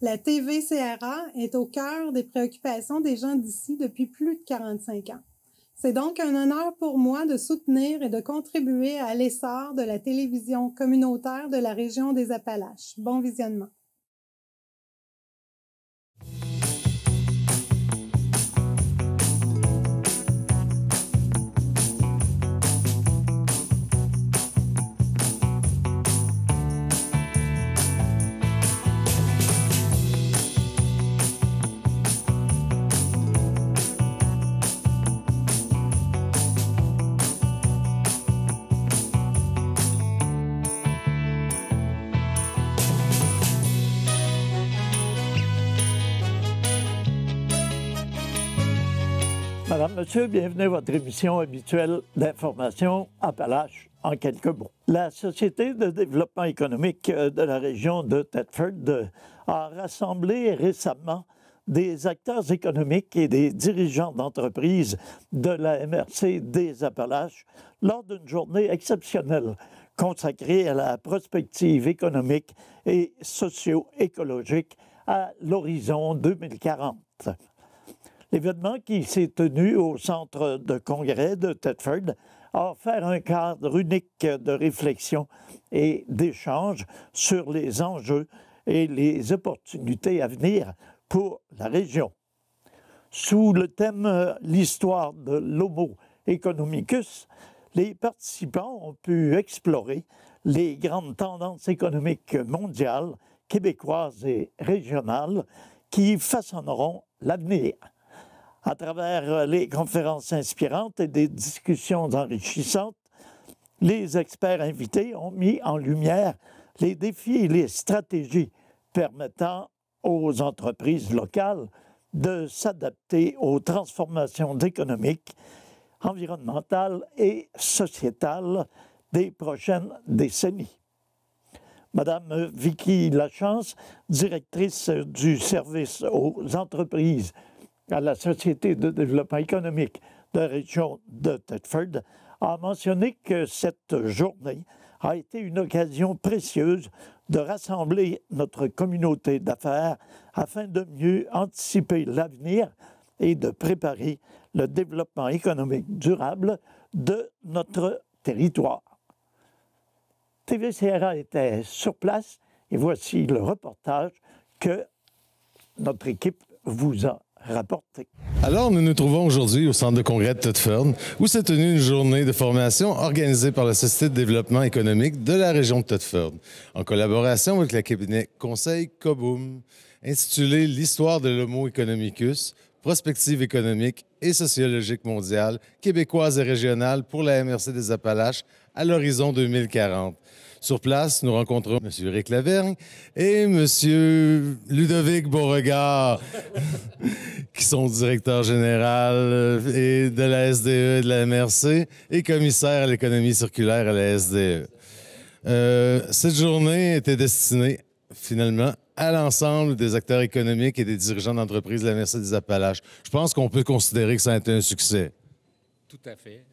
La TVCRA est au cœur des préoccupations des gens d'ici depuis plus de 45 ans. C'est donc un honneur pour moi de soutenir et de contribuer à l'essor de la télévision communautaire de la région des Appalaches. Bon visionnement. Madame, Monsieur, bienvenue à votre émission habituelle d'information Appalaches en quelques mots. La Société de développement économique de la région de Thetford a rassemblé récemment des acteurs économiques et des dirigeants d'entreprises de la MRC des Appalaches lors d'une journée exceptionnelle consacrée à la prospective économique et socio-écologique à l'horizon 2040. L'événement qui s'est tenu au centre de congrès de Thetford a offert un cadre unique de réflexion et d'échange sur les enjeux et les opportunités à venir pour la région. Sous le thème « L'histoire de l'Homo economicus », les participants ont pu explorer les grandes tendances économiques mondiales, québécoises et régionales qui façonneront l'avenir. À travers les conférences inspirantes et des discussions enrichissantes, les experts invités ont mis en lumière les défis et les stratégies permettant aux entreprises locales de s'adapter aux transformations économiques, environnementales et sociétales des prochaines décennies. Madame Vicky Lachance, directrice du service aux entreprises à la Société de développement économique de la région de Thetford, a mentionné que cette journée a été une occasion précieuse de rassembler notre communauté d'affaires afin de mieux anticiper l'avenir et de préparer le développement économique durable de notre territoire. TVCRA était sur place et voici le reportage que notre équipe vous a rapporté. Alors, nous nous trouvons aujourd'hui au centre de congrès de Thetford, où s'est tenue une journée de formation organisée par la Société de développement économique de la région de Thetford, en collaboration avec le cabinet Conseil Coboum, intitulé « L'histoire de l'Homo economicus, prospective économique et sociologique mondiale, québécoise et régionale pour la MRC des Appalaches à l'horizon 2040 ». Sur place, nous rencontrons M. Éric Lavergne et M. Ludovic Beauregard, qui sont directeurs généraux et de la SDE et de la MRC et commissaires à l'économie circulaire à la SDE. Cette journée était destinée, finalement, à l'ensemble des acteurs économiques et des dirigeants d'entreprises de la MRC des Appalaches. Je pense qu'on peut considérer que ça a été un succès. Tout à fait.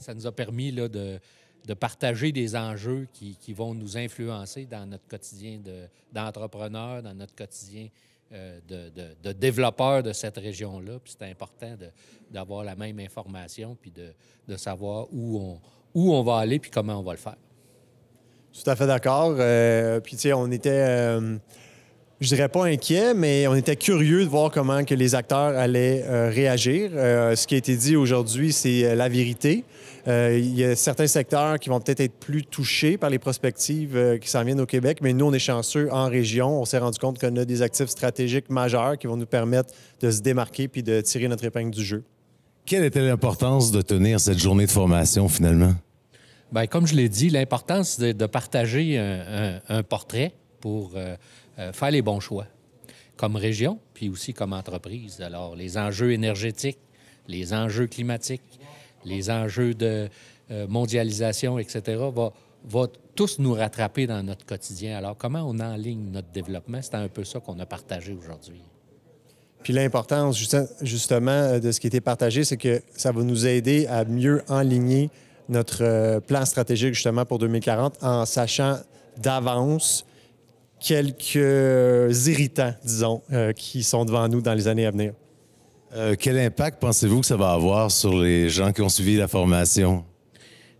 Ça nous a permis là, de partager des enjeux qui vont nous influencer dans notre quotidien d'entrepreneurs, dans notre quotidien de développeurs de cette région-là. Puis c'est important d'avoir la même information puis de savoir où on va aller puis comment on va le faire. Tout à fait d'accord. Puis, tu sais, on était, je dirais pas inquiets, mais on était curieux de voir comment que les acteurs allaient réagir. Ce qui a été dit aujourd'hui, c'est la vérité. Il y a certains secteurs qui vont peut-être être plus touchés par les prospectives qui s'en viennent au Québec, mais nous, on est chanceux en région. On s'est rendu compte qu'on a des actifs stratégiques majeurs qui vont nous permettre de se démarquer puis de tirer notre épingle du jeu. Quelle était l'importance de tenir cette journée de formation, finalement? Bien, comme je l'ai dit, l'importance de partager un portrait pour faire les bons choix, comme région, puis aussi comme entreprise. Alors, les enjeux énergétiques, les enjeux climatiques, les enjeux de mondialisation, etc., vont tous nous rattraper dans notre quotidien. Alors, comment on enligne notre développement? C'est un peu ça qu'on a partagé aujourd'hui. Puis l'importance, justement, de ce qui a été partagé, c'est que ça va nous aider à mieux enligner notre plan stratégique justement pour 2040 en sachant d'avance quelques irritants, disons, qui sont devant nous dans les années à venir. Quel impact pensez-vous que ça va avoir sur les gens qui ont suivi la formation?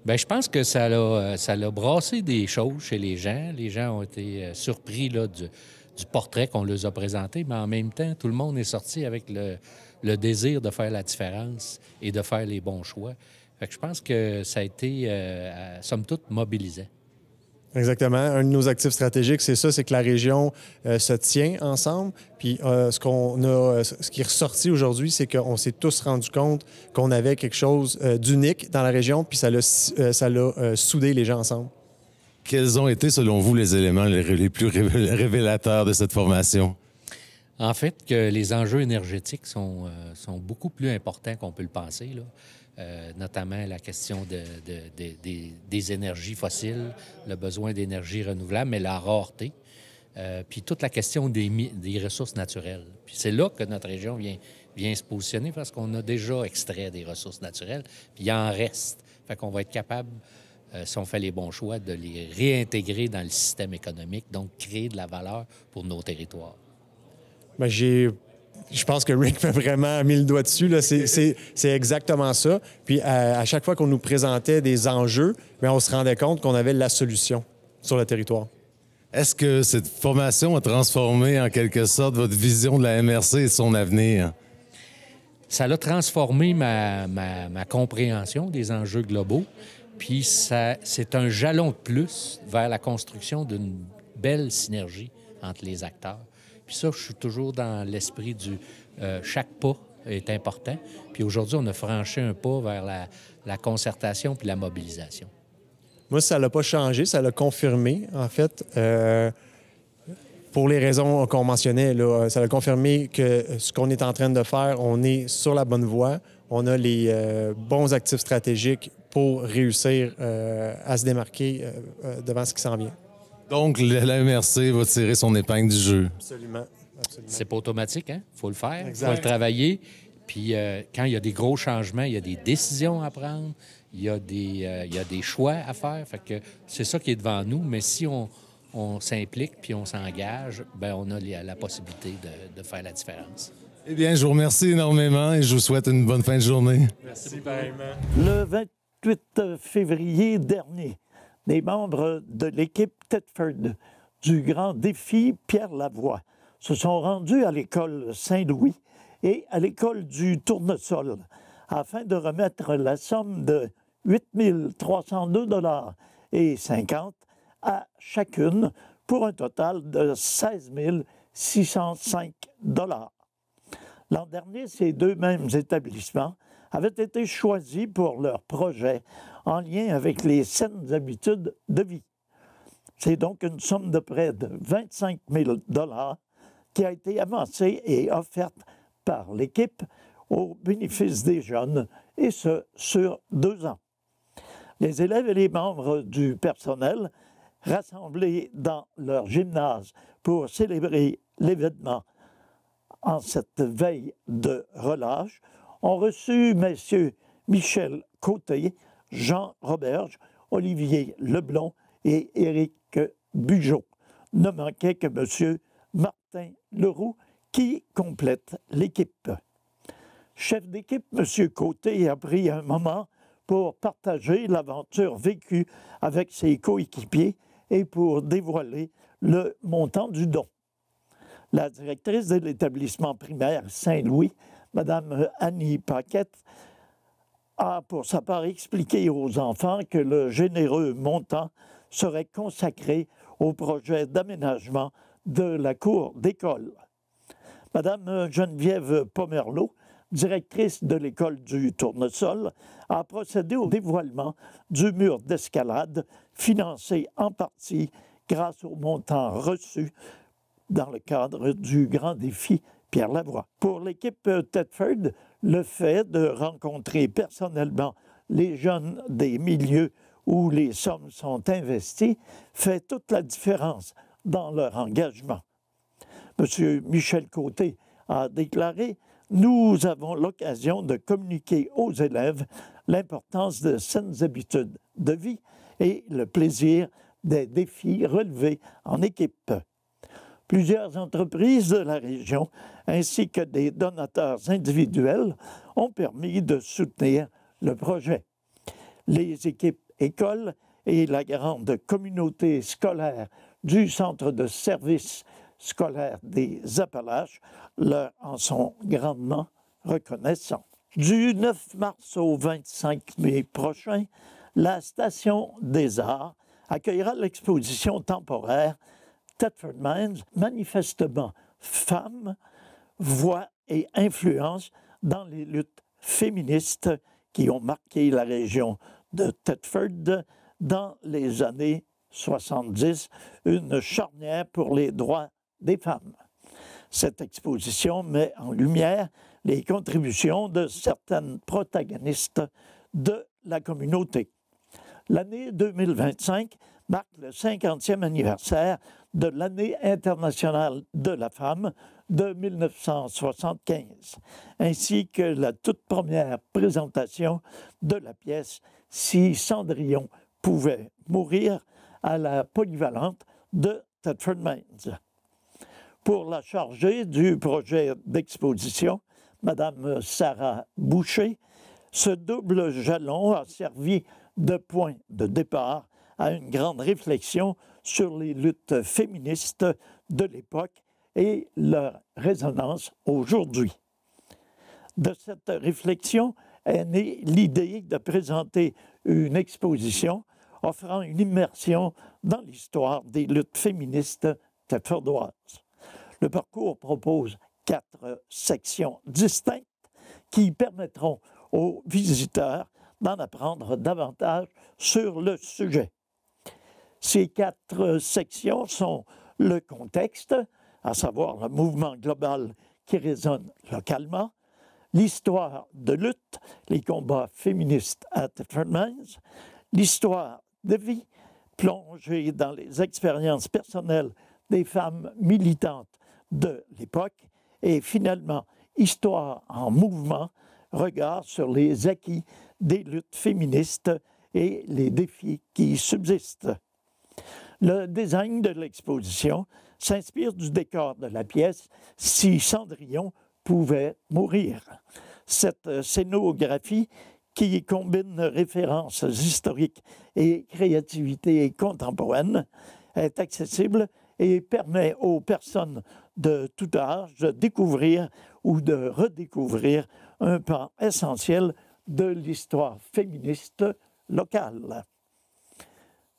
Bien, je pense que ça a brassé des choses chez les gens. Les gens ont été surpris là, du portrait qu'on leur a présenté, mais en même temps, tout le monde est sorti avec le désir de faire la différence et de faire les bons choix. Fait que je pense que ça a été, somme toute, mobilisant. Exactement. Un de nos actifs stratégiques, c'est ça, c'est que la région se tient ensemble. Puis ce qui est ressorti aujourd'hui, c'est qu'on s'est tous rendu compte qu'on avait quelque chose d'unique dans la région, puis ça l'a soudé les gens ensemble. Quels ont été, selon vous, les éléments les plus révélateurs de cette formation? En fait, que les enjeux énergétiques sont beaucoup plus importants qu'on peut le penser, là. Notamment la question des énergies fossiles, le besoin d'énergie renouvelable, mais la rareté, puis toute la question des ressources naturelles. Puis c'est là que notre région vient se positionner parce qu'on a déjà extrait des ressources naturelles, puis il en reste. Fait qu'on va être capable, si on fait les bons choix, de les réintégrer dans le système économique, donc créer de la valeur pour nos territoires. Bien, je pense que Rick m'a vraiment mis le doigt dessus. Là. C'est exactement ça. Puis à chaque fois qu'on nous présentait des enjeux, bien, on se rendait compte qu'on avait la solution sur le territoire. Est-ce que cette formation a transformé en quelque sorte votre vision de la MRC et son avenir? Ça a transformé ma compréhension des enjeux globaux. Puis c'est un jalon de plus vers la construction d'une belle synergie entre les acteurs. Puis ça, je suis toujours dans l'esprit du chaque pas est important. Puis aujourd'hui, on a franchi un pas vers la concertation puis la mobilisation. Moi, ça ne l'a pas changé, ça l'a confirmé, en fait. Pour les raisons qu'on mentionnait, là, ça l'a confirmé que ce qu'on est en train de faire, on est sur la bonne voie. On a les bons actifs stratégiques pour réussir à se démarquer devant ce qui s'en vient. Donc, la MRC va tirer son épingle du jeu. Absolument. Absolument. C'est pas automatique, hein? Il faut le faire, il faut Exact. le travailler. Puis quand il y a des gros changements, il y a des décisions à prendre, il y a des choix à faire. Fait que c'est ça qui est devant nous. Mais si on s'implique puis on s'engage, bien, on a la possibilité de faire la différence. Eh bien, je vous remercie énormément et je vous souhaite une bonne fin de journée. Merci, pareillement. Le 28 février dernier, les membres de l'équipe Thetford du Grand Défi Pierre Lavoie se sont rendus à l'école Saint-Louis et à l'école du Tournesol afin de remettre la somme de 8 302,50 $ à chacune pour un total de 16 605 $. L'an dernier, ces deux mêmes établissements avaient été choisis pour leur projet en lien avec les saines habitudes de vie. C'est donc une somme de près de 25 000 $ qui a été avancée et offerte par l'équipe au bénéfice des jeunes, et ce, sur 2 ans. Les élèves et les membres du personnel, rassemblés dans leur gymnase pour célébrer l'événement en cette veille de relâche, ont reçu messieurs Michel Côté, Jean Roberge, Olivier Leblond et Éric Bugeaud. Ne manquait que M. Martin Leroux qui complète l'équipe. Chef d'équipe, M. Côté a pris un moment pour partager l'aventure vécue avec ses coéquipiers et pour dévoiler le montant du don. La directrice de l'établissement primaire Saint-Louis, Mme Annie Paquette, a pour sa part expliqué aux enfants que le généreux montant serait consacré au projet d'aménagement de la cour d'école. Mme Geneviève Pomerleau, directrice de l'école du Tournesol, a procédé au dévoilement du mur d'escalade financé en partie grâce au montant reçu dans le cadre du Grand Défi Pierre Lavoie. Pour l'équipe Thetford, le fait de rencontrer personnellement les jeunes des milieux où les sommes sont investies fait toute la différence dans leur engagement. M. Michel Côté a déclaré « Nous avons l'occasion de communiquer aux élèves l'importance de saines habitudes de vie et le plaisir des défis relevés en équipe. Plusieurs entreprises de la région ainsi que des donateurs individuels ont permis de soutenir le projet. Les équipes écoles et la grande communauté scolaire du Centre de services scolaires des Appalaches leur en sont grandement reconnaissants. Du 9 mars au 25 mai prochain, la Station des Arts accueillera l'exposition temporaire Thetford Mines, manifestement femmes, voix et influence dans les luttes féministes qui ont marqué la région de Thetford dans les années 70, une charnière pour les droits des femmes. Cette exposition met en lumière les contributions de certaines protagonistes de la communauté. L'année 2025 marque le 50e anniversaire de l'Année internationale de la femme de 1975, ainsi que la toute première présentation de la pièce « Si Cendrillon pouvait mourir » à la polyvalente de Thetford Mines. Pour la chargée du projet d'exposition, Mme Sarah Boucher, ce double jalon a servi de point de départ à une grande réflexion sur les luttes féministes de l'époque et leur résonance aujourd'hui. De cette réflexion est née l'idée de présenter une exposition offrant une immersion dans l'histoire des luttes féministes thetfordoises. Le parcours propose 4 sections distinctes qui permettront aux visiteurs d'en apprendre davantage sur le sujet. Ces 4 sections sont le contexte, à savoir le mouvement global qui résonne localement, l'histoire de lutte, les combats féministes à Thetford Mines, l'histoire de vie, plongée dans les expériences personnelles des femmes militantes de l'époque, et finalement, histoire en mouvement, regard sur les acquis des luttes féministes et les défis qui subsistent. Le design de l'exposition s'inspire du décor de la pièce « Si Cendrillon pouvait mourir ». Cette scénographie qui combine références historiques et créativité contemporaine est accessible et permet aux personnes de tout âge de découvrir ou de redécouvrir un pan essentiel de l'histoire féministe locale.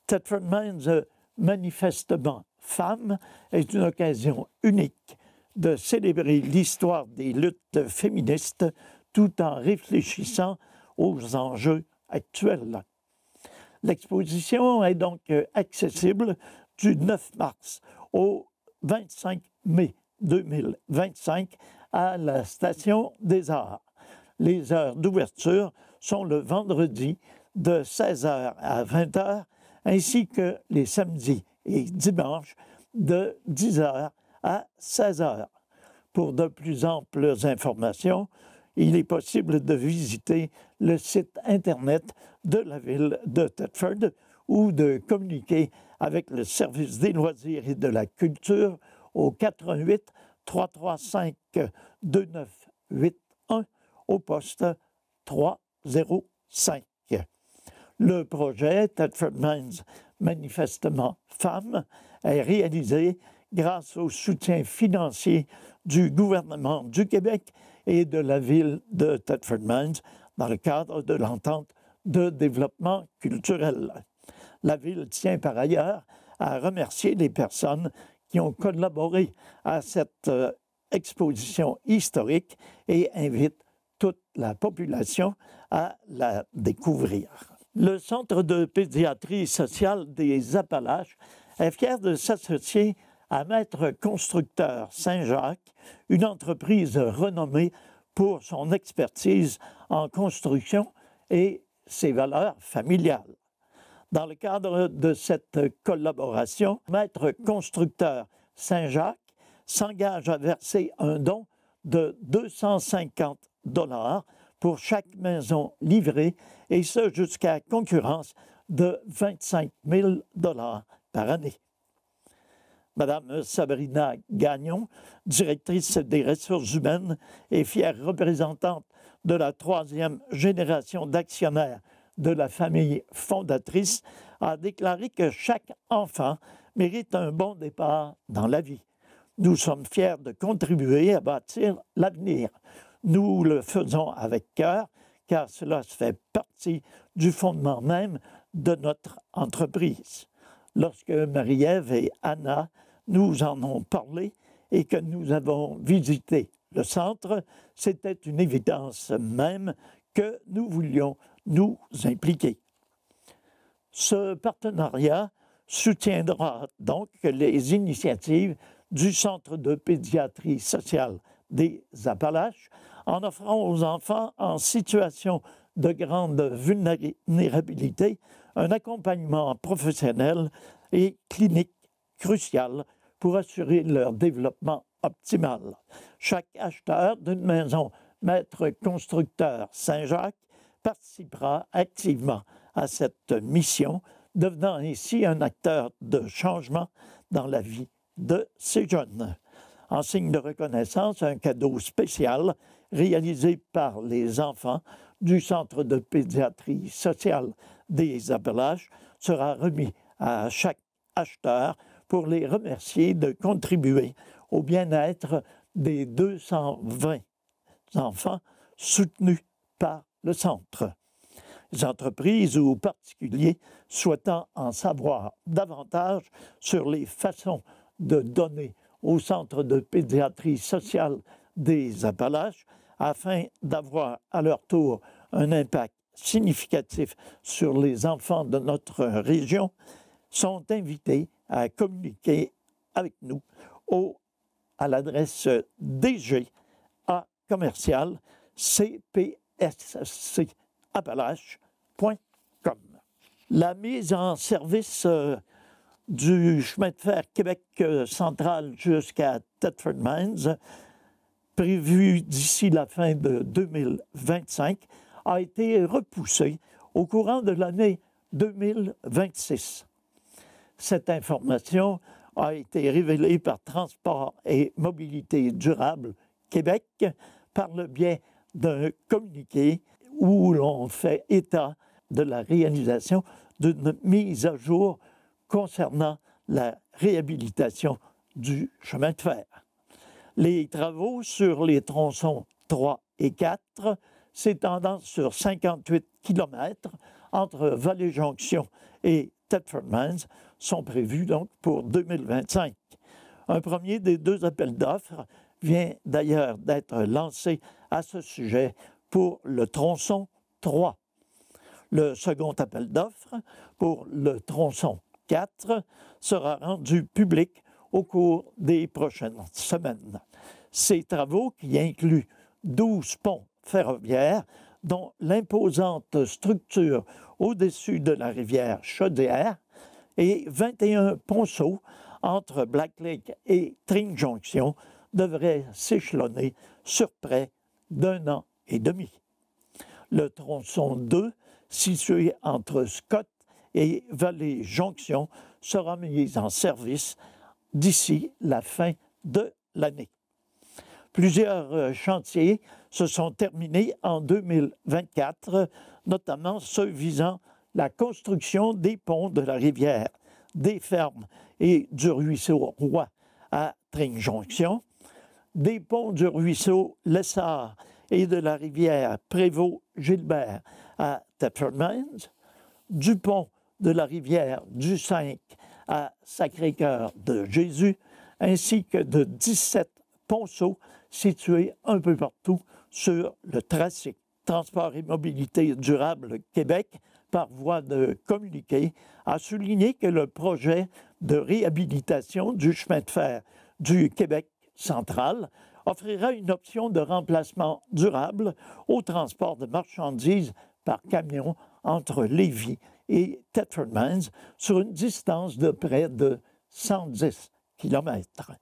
Thetford Mines, manifestement femme, est une occasion unique de célébrer l'histoire des luttes féministes tout en réfléchissant aux enjeux actuels. L'exposition est donc accessible du 9 mars au 25 mai 2025 à la Station des Arts. Les heures d'ouverture sont le vendredi de 16h à 20h, ainsi que les samedis et dimanches de 10h à 16h. Pour de plus amples informations, il est possible de visiter le site Internet de la ville de Thetford ou de communiquer avec le service des loisirs et de la culture au 88 335 2981 au poste 305. Le projet Thetford Mines, manifestement femmes, est réalisé grâce au soutien financier du gouvernement du Québec et de la ville de Thetford Mines dans le cadre de l'entente de développement culturel. La ville tient par ailleurs à remercier les personnes qui ont collaboré à cette exposition historique et invite toute la population à la découvrir. Le Centre de pédiatrie sociale des Appalaches est fier de s'associer à Maître Constructeur Saint-Jacques, une entreprise renommée pour son expertise en construction et ses valeurs familiales. Dans le cadre de cette collaboration, Maître Constructeur Saint-Jacques s'engage à verser un don de 250 $ pour chaque maison livrée, et ce jusqu'à concurrence de 25 000 $ par année. Madame Sabrina Gagnon, directrice des ressources humaines et fière représentante de la 3e génération d'actionnaires de la famille fondatrice, a déclaré que chaque enfant mérite un bon départ dans la vie. Nous sommes fiers de contribuer à bâtir l'avenir. Nous le faisons avec cœur, car cela fait partie du fondement même de notre entreprise. Lorsque Marie-Ève et Anna nous en ont parlé et que nous avons visité le centre, c'était une évidence même que nous voulions nous impliquer. Ce partenariat soutiendra donc les initiatives du Centre de pédiatrie sociale des Appalaches en offrant aux enfants en situation de grande vulnérabilité un accompagnement professionnel et clinique crucial pour assurer leur développement optimal. Chaque acheteur d'une maison Maître Constructeur Saint-Jacques participera activement à cette mission, devenant ainsi un acteur de changement dans la vie de ces jeunes. En signe de reconnaissance, un cadeau spécial réalisé par les enfants du Centre de pédiatrie sociale des Appalaches sera remis à chaque acheteur pour les remercier de contribuer au bien-être des 220 enfants soutenus par le centre. Les entreprises ou particuliers souhaitant en savoir davantage sur les façons de donner au Centre de pédiatrie sociale des Appalaches afin d'avoir à leur tour un impact significatif sur les enfants de notre région sont invités à communiquer avec nous à l'adresse dga@cpscappalaches.com. La mise en service du chemin de fer Québec central jusqu'à Thetford Mines, prévue d'ici la fin de 2025, a été repoussée au courant de l'année 2026. Cette information a été révélée par Transport et Mobilité durable Québec par le biais d'un communiqué où l'on fait état de la réalisation d'une mise à jour concernant la réhabilitation du chemin de fer. Les travaux sur les tronçons 3 et 4, s'étendant sur 58 km entre Vallée-Jonction et Thetford Mines, sont prévus donc pour 2025. Un premier des 2 appels d'offres vient d'ailleurs d'être lancé à ce sujet pour le tronçon 3. Le second appel d'offres pour le tronçon 4 sera rendu public au cours des prochaines semaines. Ces travaux, qui incluent 12 ponts ferroviaires, dont l'imposante structure au-dessus de la rivière Chaudière, et 21 ponceaux entre Black Lake et Tring Junction, devraient s'échelonner sur près d'1 an et demi. Le tronçon 2, situé entre Scott et Vallée-Jonction, sera mis en service d'ici la fin de l'année. Plusieurs chantiers se sont terminés en 2024, notamment ceux visant la construction des ponts de la rivière des Fermes et du ruisseau Roi à Tring Junction, des ponts du ruisseau Lessard et de la rivière Prévost-Gilbert à Thetford Mines, du pont de la rivière du 5 à Sacré-Cœur de Jésus, ainsi que de 17 ponceaux situés un peu partout sur le tracé. Transport et Mobilité durable Québec, par voie de communiqué, a souligné que le projet de réhabilitation du chemin de fer du Québec central offrira une option de remplacement durable au transport de marchandises par camion entre Lévis et Thetford Mines sur une distance de près de 110 km.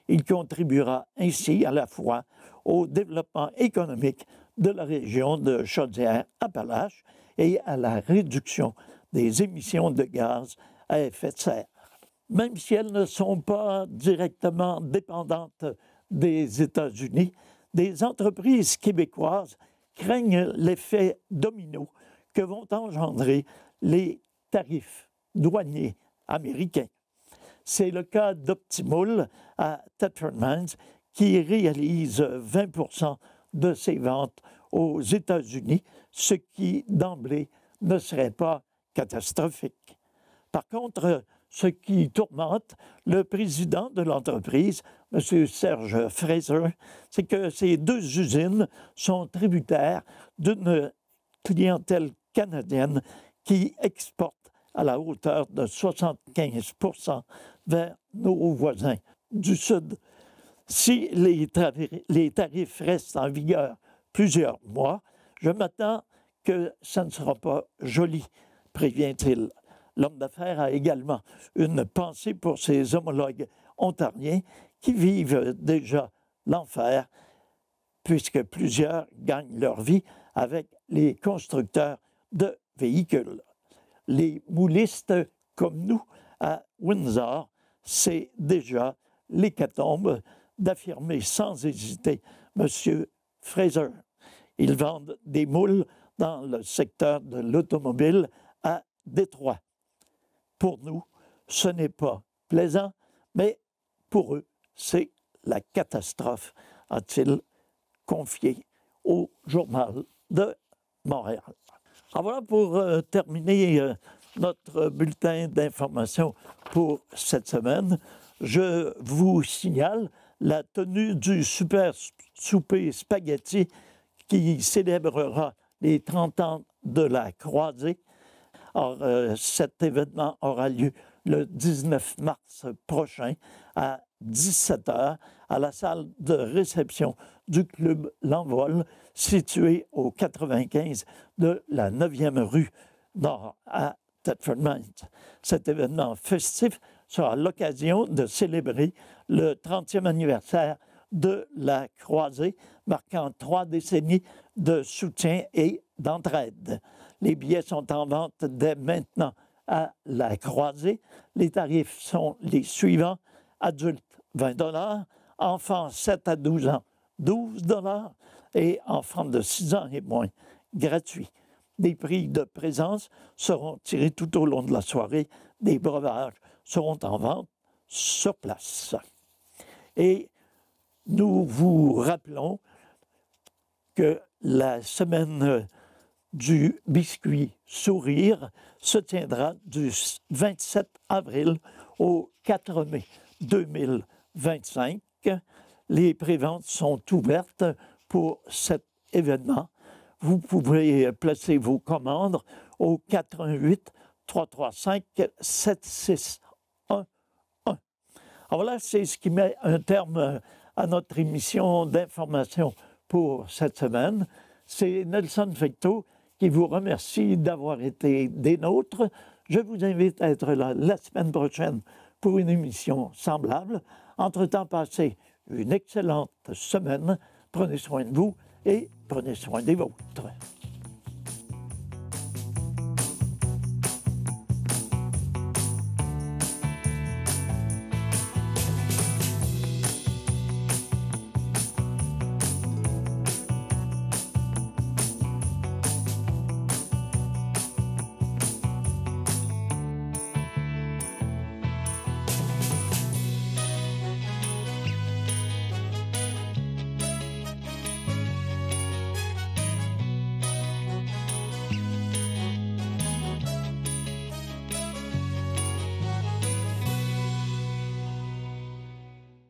Il contribuera ainsi à la fois au développement économique de la région de Chaudière-Appalaches et à la réduction des émissions de gaz à effet de serre. Même si elles ne sont pas directement dépendantes des États-Unis, des entreprises québécoises craignent l'effet domino que vont engendrer les tarifs douaniers américains. C'est le cas d'Optimul à Thetford Mines qui réalise 20 % de ses ventes aux États-Unis, ce qui d'emblée ne serait pas catastrophique. Par contre, ce qui tourmente le président de l'entreprise, M. Serge Fraser, c'est que ces deux usines sont tributaires d'une clientèle canadienne qui exporte à la hauteur de 75 % vers nos voisins du Sud. Si les tarifs restent en vigueur plusieurs mois, je m'attends que ça ne sera pas joli, prévient-il. L'homme d'affaires a également une pensée pour ses homologues ontariens qui vivent déjà l'enfer, puisque plusieurs gagnent leur vie avec les constructeurs de véhicules. Les moulistes comme nous à Windsor, c'est déjà l'hécatombe, d'affirmer sans hésiter M. Fraser. Ils vendent des moules dans le secteur de l'automobile à Détroit. Pour nous, ce n'est pas plaisant, mais pour eux, c'est la catastrophe, a-t-il confié au Journal de Montréal. Alors voilà pour terminer notre bulletin d'information pour cette semaine. Je vous signale la tenue du super souper spaghetti qui célébrera les 30 ans de la Croisée. Or, cet événement aura lieu le 19 mars prochain à 17h à la salle de réception du Club L'Envol, situé au 95 de la 9e rue Nord à Thetford Mines. Cet événement festif sera l'occasion de célébrer le 30e anniversaire de la Croisée, marquant 3 décennies de soutien et d'entraide. Les billets sont en vente dès maintenant à la Croisée. Les tarifs sont les suivants. Adultes, 20 $, enfants 7 à 12 ans, 12 $ et enfants de 6 ans et moins, gratuit. Des prix de présence seront tirés tout au long de la soirée. Des breuvages seront en vente sur place. Et nous vous rappelons que la semaine du biscuit Sourire se tiendra du 27 avril au 4 mai 2025. Les préventes sont ouvertes pour cet événement. Vous pouvez placer vos commandes au 418 335 7611. Alors voilà, c'est ce qui met un terme à notre émission d'information pour cette semaine. C'est Nelson Fecteau qui vous remercie d'avoir été des nôtres. Je vous invite à être là la semaine prochaine pour une émission semblable. Entre-temps, passez une excellente semaine. Prenez soin de vous et prenez soin des vôtres.